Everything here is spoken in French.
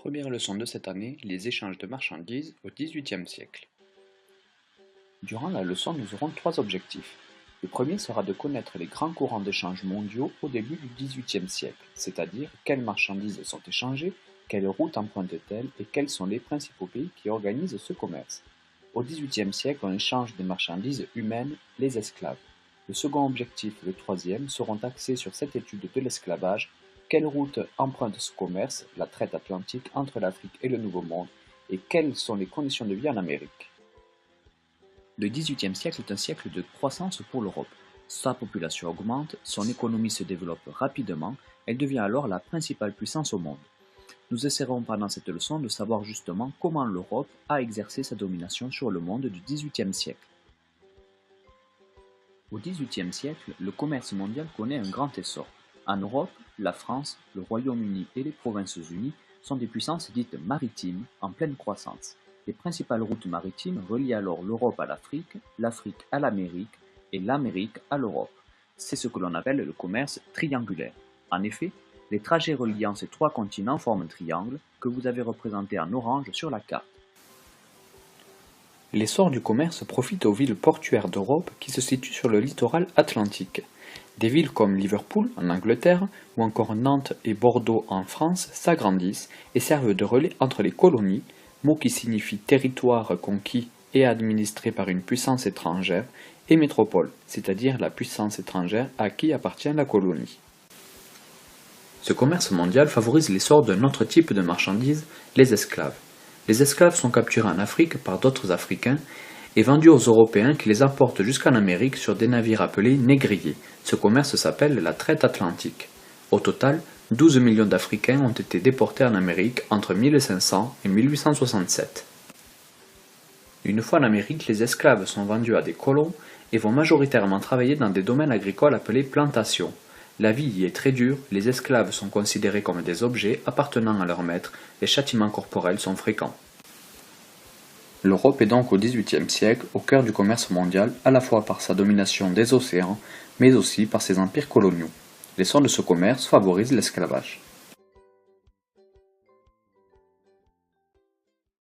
Première leçon de cette année, les échanges de marchandises au XVIIIe siècle. Durant la leçon, nous aurons trois objectifs. Le premier sera de connaître les grands courants d'échange mondiaux au début du XVIIIe siècle, c'est-à-dire quelles marchandises sont échangées, quelles routes empruntent-elles et quels sont les principaux pays qui organisent ce commerce. Au XVIIIe siècle, on échange des marchandises humaines, les esclaves. Le second objectif et le troisième seront axés sur cette étude de l'esclavage. Quelle route emprunte ce commerce, la traite atlantique entre l'Afrique et le Nouveau Monde, et quelles sont les conditions de vie en Amérique? Le XVIIIe siècle est un siècle de croissance pour l'Europe. Sa population augmente, son économie se développe rapidement, elle devient alors la principale puissance au monde. Nous essaierons pendant cette leçon de savoir justement comment l'Europe a exercé sa domination sur le monde du XVIIIe siècle. Au XVIIIe siècle, le commerce mondial connaît un grand essor. En Europe, la France, le Royaume-Uni et les Provinces-Unies sont des puissances dites maritimes en pleine croissance. Les principales routes maritimes relient alors l'Europe à l'Afrique, l'Afrique à l'Amérique et l'Amérique à l'Europe. C'est ce que l'on appelle le commerce triangulaire. En effet, les trajets reliant ces trois continents forment un triangle que vous avez représenté en orange sur la carte. L'essor du commerce profite aux villes portuaires d'Europe qui se situent sur le littoral atlantique. Des villes comme Liverpool en Angleterre ou encore Nantes et Bordeaux en France s'agrandissent et servent de relais entre les colonies, mot qui signifie territoire conquis et administré par une puissance étrangère, et métropole, c'est-à-dire la puissance étrangère à qui appartient la colonie. Ce commerce mondial favorise l'essor d'un autre type de marchandises, les esclaves. Les esclaves sont capturés en Afrique par d'autres Africains et vendus aux Européens qui les apportent jusqu'en Amérique sur des navires appelés négriers. Ce commerce s'appelle la traite atlantique. Au total, 12 millions d'Africains ont été déportés en Amérique entre 1500 et 1867. Une fois en Amérique, les esclaves sont vendus à des colons et vont majoritairement travailler dans des domaines agricoles appelés plantations. La vie y est très dure, les esclaves sont considérés comme des objets appartenant à leur maître, les châtiments corporels sont fréquents. L'Europe est donc au XVIIIe siècle au cœur du commerce mondial, à la fois par sa domination des océans, mais aussi par ses empires coloniaux. L'essor de ce commerce favorise l'esclavage.